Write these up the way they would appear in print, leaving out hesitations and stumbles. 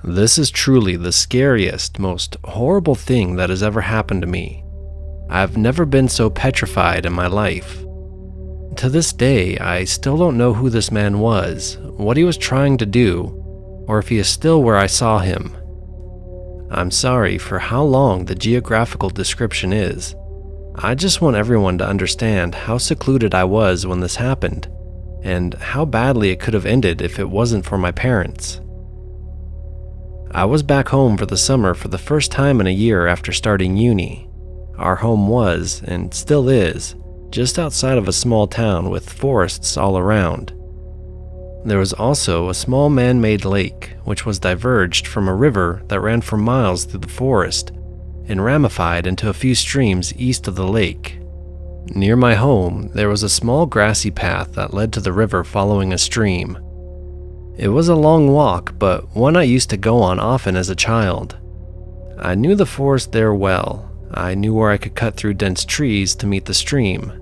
This is truly the scariest, most horrible thing that has ever happened to me. I've never been so petrified in my life. To this day, I still don't know who this man was, what he was trying to do, or if he is still where I saw him. I'm sorry for how long the geographical description is. I just want everyone to understand how secluded I was when this happened, and how badly it could have ended if it wasn't for my parents. I was back home for the summer for the first time in a year after starting uni. Our home was, and still is, just outside of a small town with forests all around. There was also a small man-made lake, which was diverged from a river that ran for miles through the forest and ramified into a few streams east of the lake. Near my home, there was a small grassy path that led to the river following a stream. It was a long walk, but one I used to go on often as a child. I knew the forest there well. I knew where I could cut through dense trees to meet the stream.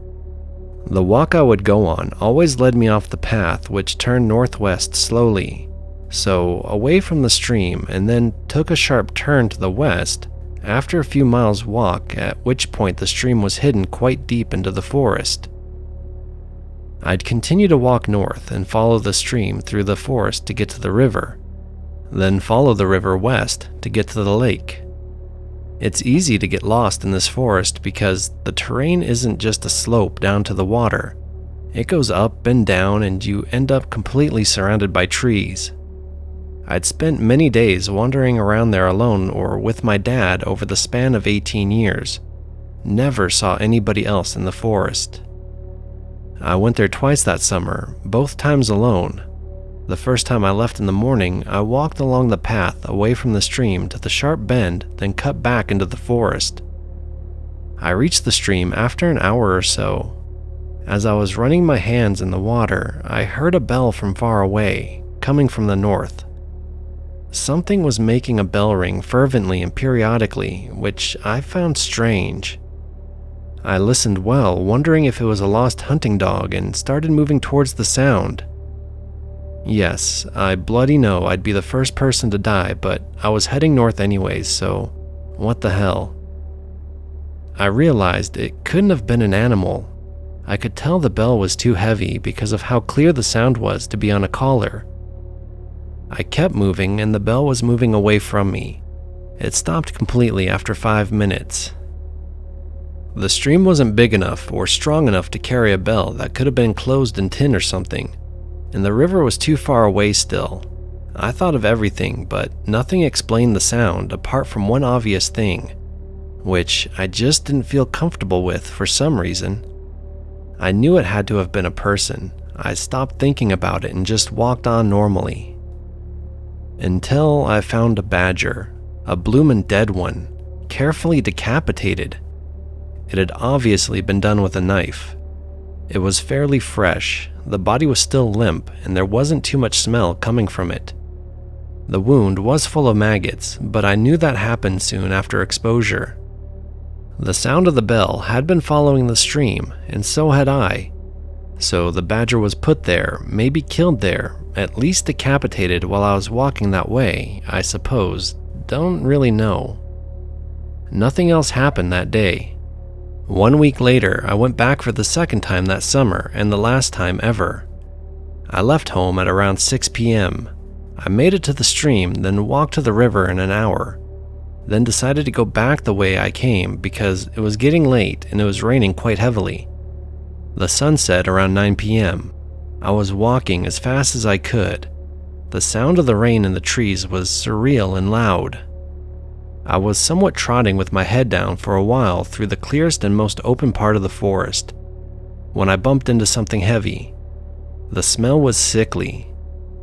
The walk I would go on always led me off the path, which turned northwest slowly, so away from the stream, and then took a sharp turn to the west after a few miles walk, at which point the stream was hidden quite deep into the forest. I'd continue to walk north and follow the stream through the forest to get to the river, then follow the river west to get to the lake. It's easy to get lost in this forest because the terrain isn't just a slope down to the water. It goes up and down, and you end up completely surrounded by trees. I'd spent many days wandering around there alone or with my dad over the span of 18 years. Never saw anybody else in the forest. I went there twice that summer, both times alone. The first time I left in the morning, I walked along the path away from the stream to the sharp bend, then cut back into the forest. I reached the stream after an hour or so. As I was running my hands in the water, I heard a bell from far away, coming from the north. Something was making a bell ring fervently and periodically, which I found strange. I listened well, wondering if it was a lost hunting dog, and started moving towards the sound. Yes, I bloody know I'd be the first person to die, but I was heading north anyways, so what the hell? I realized it couldn't have been an animal. I could tell the bell was too heavy because of how clear the sound was to be on a collar. I kept moving, and the bell was moving away from me. It stopped completely after 5 minutes. The stream wasn't big enough or strong enough to carry a bell that could have been closed in tin or something, and the river was too far away still. I thought of everything, but nothing explained the sound apart from one obvious thing, which I just didn't feel comfortable with for some reason. I knew it had to have been a person. I stopped thinking about it and just walked on normally. Until I found a badger, a bloomin' dead one, carefully decapitated. It had obviously been done with a knife. It was fairly fresh, the body was still limp, and there wasn't too much smell coming from it. The wound was full of maggots, but I knew that happened soon after exposure. The sound of the bell had been following the stream, and so had I. So the badger was put there, maybe killed there, at least decapitated while I was walking that way, I suppose. Don't really know. Nothing else happened that day. 1 week later, I went back for the second time that summer and the last time ever. I left home at around 6 p.m. I made it to the stream, then walked to the river in an hour. Then decided to go back the way I came because it was getting late and it was raining quite heavily. The sun set around 9 p.m. I was walking as fast as I could. The sound of the rain in the trees was surreal and loud. I was somewhat trotting with my head down for a while through the clearest and most open part of the forest, when I bumped into something heavy. The smell was sickly.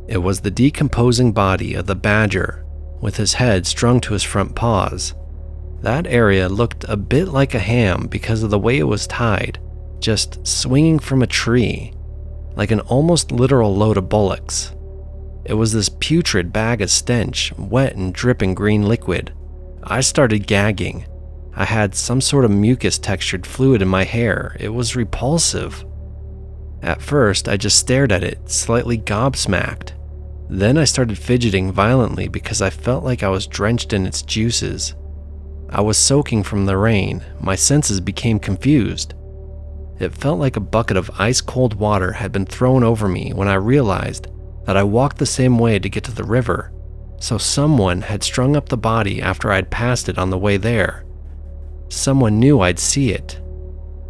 It was the decomposing body of the badger, with his head strung to his front paws. That area looked a bit like a ham because of the way it was tied, just swinging from a tree, like an almost literal load of bullocks. It was this putrid bag of stench, wet and dripping green liquid. I started gagging. I had some sort of mucus-textured fluid in my hair. It was repulsive. At first, I just stared at it, slightly gobsmacked. Then I started fidgeting violently because I felt like I was drenched in its juices. I was soaking from the rain. My senses became confused. It felt like a bucket of ice-cold water had been thrown over me when I realized that I walked the same way to get to the river, so someone had strung up the body after I'd passed it on the way there. Someone knew I'd see it.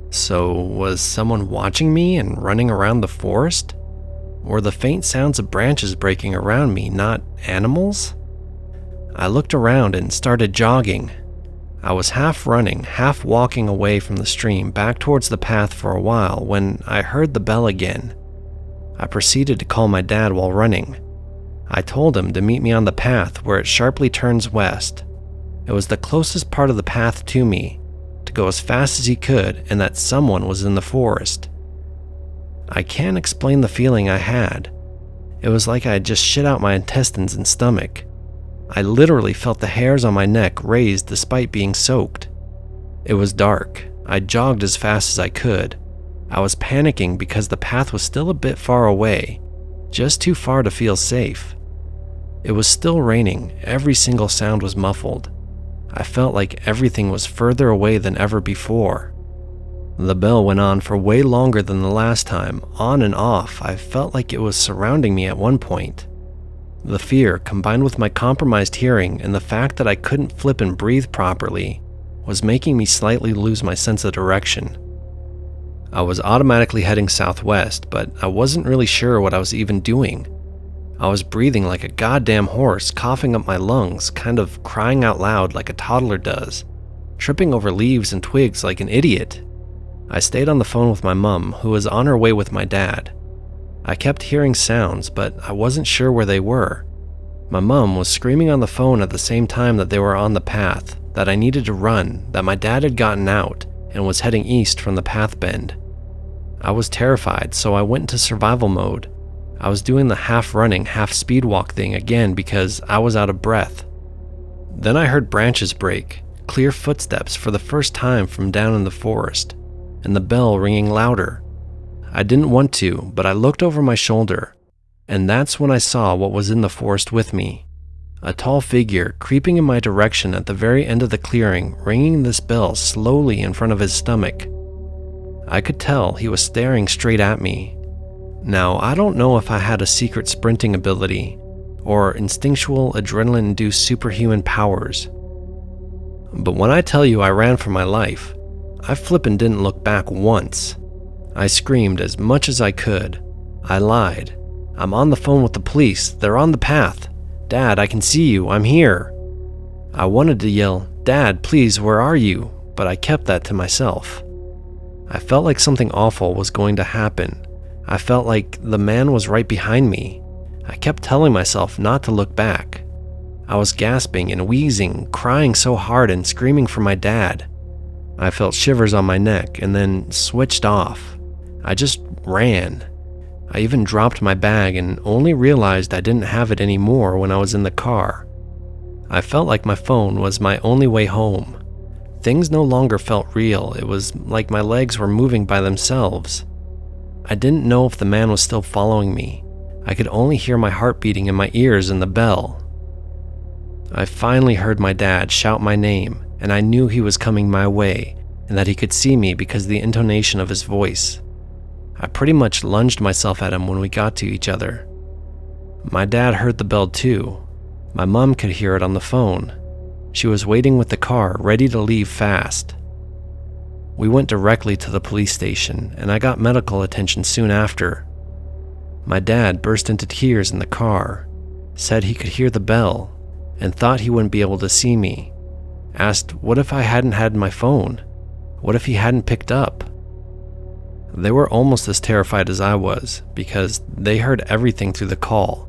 So was someone watching me and running around the forest? Were the faint sounds of branches breaking around me not animals? I looked around and started jogging. I was half running, half walking away from the stream back towards the path for a while when I heard the bell again. I proceeded to call my dad while running. I told him to meet me on the path where it sharply turns west. It was the closest part of the path to me, to go as fast as he could, and that someone was in the forest. I can't explain the feeling I had. It was like I had just shit out my intestines and stomach. I literally felt the hairs on my neck raised despite being soaked. It was dark. I jogged as fast as I could. I was panicking because the path was still a bit far away, just too far to feel safe. It was still raining. Every single sound was muffled. I felt like everything was further away than ever before. The bell went on for way longer than the last time, on and off. I felt like it was surrounding me at one point. The fear, combined with my compromised hearing and the fact that I couldn't flip and breathe properly, was making me slightly lose my sense of direction. I was automatically heading southwest, but I wasn't really sure what I was even doing. I was breathing like a goddamn horse, coughing up my lungs, kind of crying out loud like a toddler does, tripping over leaves and twigs like an idiot. I stayed on the phone with my mom, who was on her way with my dad. I kept hearing sounds, but I wasn't sure where they were. My mom was screaming on the phone at the same time that they were on the path, that I needed to run, that my dad had gotten out and was heading east from the path bend. I was terrified, so I went into survival mode. I was doing the half-running, half-speed-walk thing again because I was out of breath. Then I heard branches break, clear footsteps for the first time from down in the forest, and the bell ringing louder. I didn't want to, but I looked over my shoulder, and that's when I saw what was in the forest with me. A tall figure creeping in my direction at the very end of the clearing, ringing this bell slowly in front of his stomach. I could tell he was staring straight at me. Now, I don't know if I had a secret sprinting ability, or instinctual adrenaline-induced superhuman powers. But when I tell you I ran for my life, I flippin' didn't look back once. I screamed as much as I could. I lied. I'm on the phone with the police. They're on the path. Dad, I can see you. I'm here. I wanted to yell, Dad, please, where are you? But I kept that to myself. I felt like something awful was going to happen. I felt like the man was right behind me. I kept telling myself not to look back. I was gasping and wheezing, crying so hard and screaming for my dad. I felt shivers on my neck and then switched off. I just ran. I even dropped my bag and only realized I didn't have it anymore when I was in the car. I felt like my phone was my only way home. Things no longer felt real. It was like my legs were moving by themselves. I didn't know if the man was still following me. I could only hear my heart beating in my ears and the bell. I finally heard my dad shout my name, and I knew he was coming my way and that he could see me because of the intonation of his voice. I pretty much lunged myself at him when we got to each other. My dad heard the bell too. My mom could hear it on the phone. She was waiting with the car, ready to leave fast. We went directly to the police station, and I got medical attention soon after. My dad burst into tears in the car, said he could hear the bell, and thought he wouldn't be able to see me. Asked what if I hadn't had my phone? What if he hadn't picked up? They were almost as terrified as I was, because they heard everything through the call.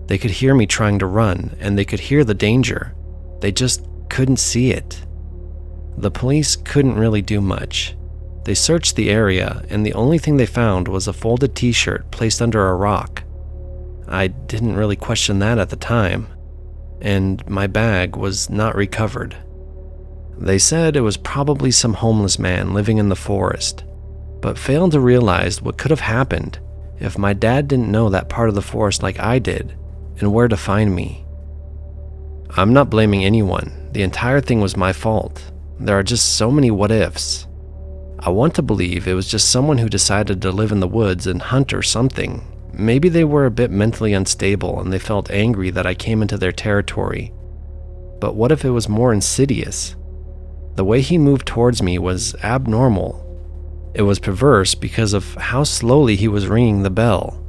They could hear me trying to run, and they could hear the danger. They just couldn't see it. The police couldn't really do much. They searched the area, and the only thing they found was a folded t-shirt placed under a rock. I didn't really question that at the time, and my bag was not recovered. They said it was probably some homeless man living in the forest, but failed to realize what could have happened if my dad didn't know that part of the forest like I did, and where to find me. I'm not blaming anyone. The entire thing was my fault. There are just so many what ifs. I want to believe it was just someone who decided to live in the woods and hunt or something. Maybe they were a bit mentally unstable and they felt angry that I came into their territory. But what if it was more insidious? The way he moved towards me was abnormal. It was perverse because of how slowly he was ringing the bell.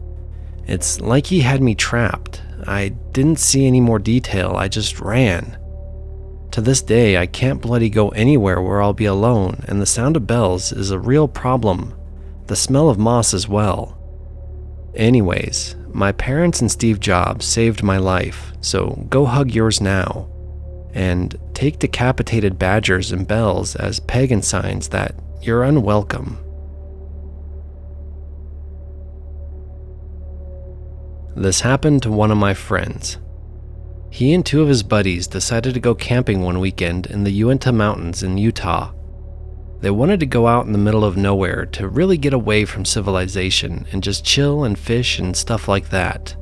It's like he had me trapped. I didn't see any more detail, I just ran. To this day, I can't bloody go anywhere where I'll be alone, and the sound of bells is a real problem. The smell of moss as well. Anyways, my parents and Steve Jobs saved my life, so go hug yours now. And take decapitated badgers and bells as pagan signs that you're unwelcome. This happened to one of my friends. He and two of his buddies decided to go camping one weekend in the Uinta Mountains in Utah. They wanted to go out in the middle of nowhere to really get away from civilization and just chill and fish and stuff like that.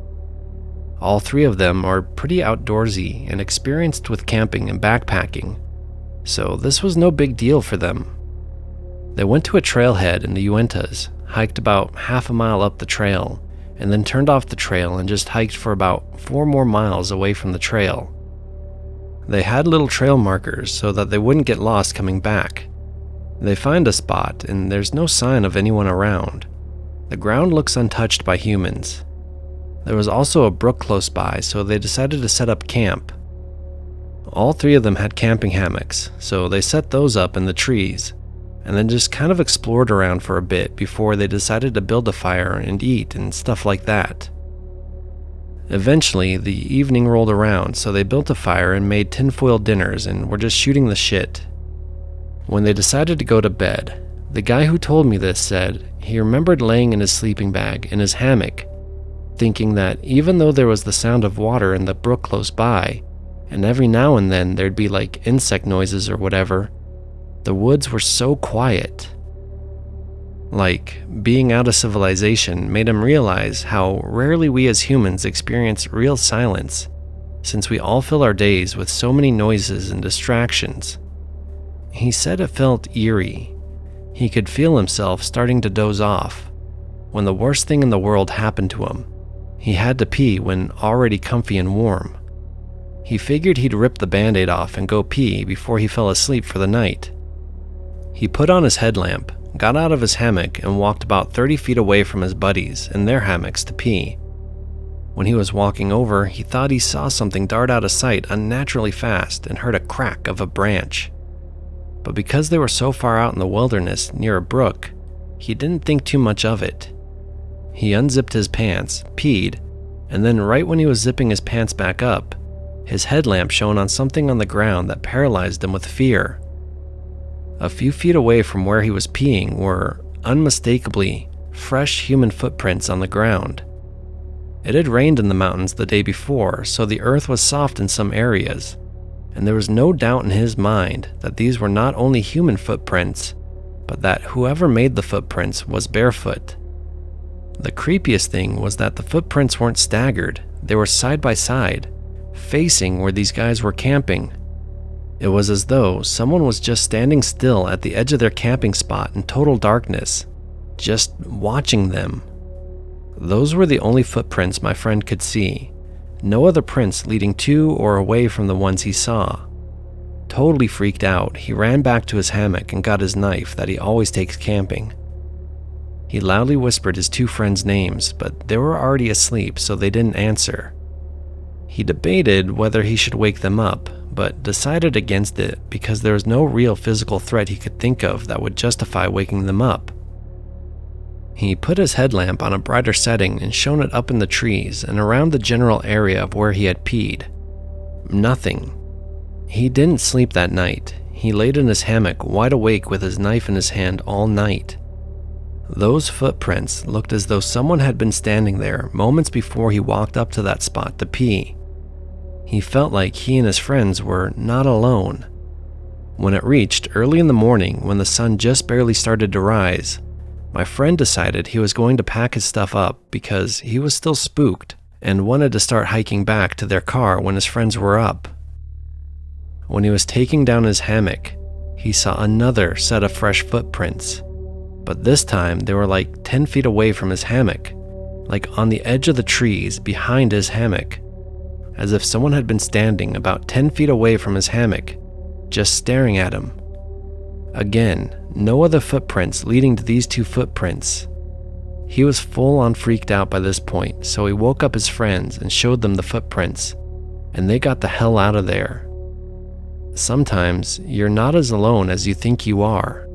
All three of them are pretty outdoorsy and experienced with camping and backpacking, so this was no big deal for them. They went to a trailhead in the Uintas, hiked about half a mile up the trail, and then turned off the trail and just hiked for about 4 more miles away from the trail. They had little trail markers so that they wouldn't get lost coming back. They find a spot and there's no sign of anyone around. The ground looks untouched by humans. There was also a brook close by, so they decided to set up camp. All three of them had camping hammocks, so they set those up in the trees, and then just kind of explored around for a bit before they decided to build a fire and eat and stuff like that. Eventually, the evening rolled around, so they built a fire and made tinfoil dinners and were just shooting the shit. When they decided to go to bed, the guy who told me this said he remembered laying in his sleeping bag in his hammock, thinking that even though there was the sound of water in the brook close by, and every now and then there'd be like insect noises or whatever, the woods were so quiet. Like, being out of civilization made him realize how rarely we as humans experience real silence, since we all fill our days with so many noises and distractions. He said it felt eerie. He could feel himself starting to doze off, when the worst thing in the world happened to him. He had to pee when already comfy and warm. He figured he'd rip the band-aid off and go pee before he fell asleep for the night. He put on his headlamp, got out of his hammock, and walked about 30 feet away from his buddies in their hammocks to pee. When he was walking over, he thought he saw something dart out of sight unnaturally fast and heard a crack of a branch. But because they were so far out in the wilderness near a brook, he didn't think too much of it. He unzipped his pants, peed, and then right when he was zipping his pants back up, his headlamp shone on something on the ground that paralyzed him with fear. A few feet away from where he was peeing were, unmistakably, fresh human footprints on the ground. It had rained in the mountains the day before, so the earth was soft in some areas, and there was no doubt in his mind that these were not only human footprints, but that whoever made the footprints was barefoot. The creepiest thing was that the footprints weren't staggered, they were side by side, facing where these guys were camping. It was as though someone was just standing still at the edge of their camping spot in total darkness, just watching them. Those were the only footprints my friend could see. No other prints leading to or away from the ones he saw. Totally freaked out, he ran back to his hammock and got his knife that he always takes camping. He loudly whispered his two friends' names, but they were already asleep, so they didn't answer. He debated whether he should wake them up, but decided against it because there was no real physical threat he could think of that would justify waking them up. He put his headlamp on a brighter setting and shone it up in the trees and around the general area of where he had peed. Nothing. He didn't sleep that night. He laid in his hammock wide awake with his knife in his hand all night. Those footprints looked as though someone had been standing there moments before he walked up to that spot to pee. He felt like he and his friends were not alone. When it reached early in the morning, when the sun just barely started to rise, my friend decided he was going to pack his stuff up because he was still spooked and wanted to start hiking back to their car when his friends were up. When he was taking down his hammock, he saw another set of fresh footprints, but this time they were like 10 feet away from his hammock, like on the edge of the trees behind his hammock, as if someone had been standing about 10 feet away from his hammock, just staring at him. Again, no other footprints leading to these two footprints. He was full on freaked out by this point, so he woke up his friends and showed them the footprints, and they got the hell out of there. Sometimes you're not as alone as you think you are.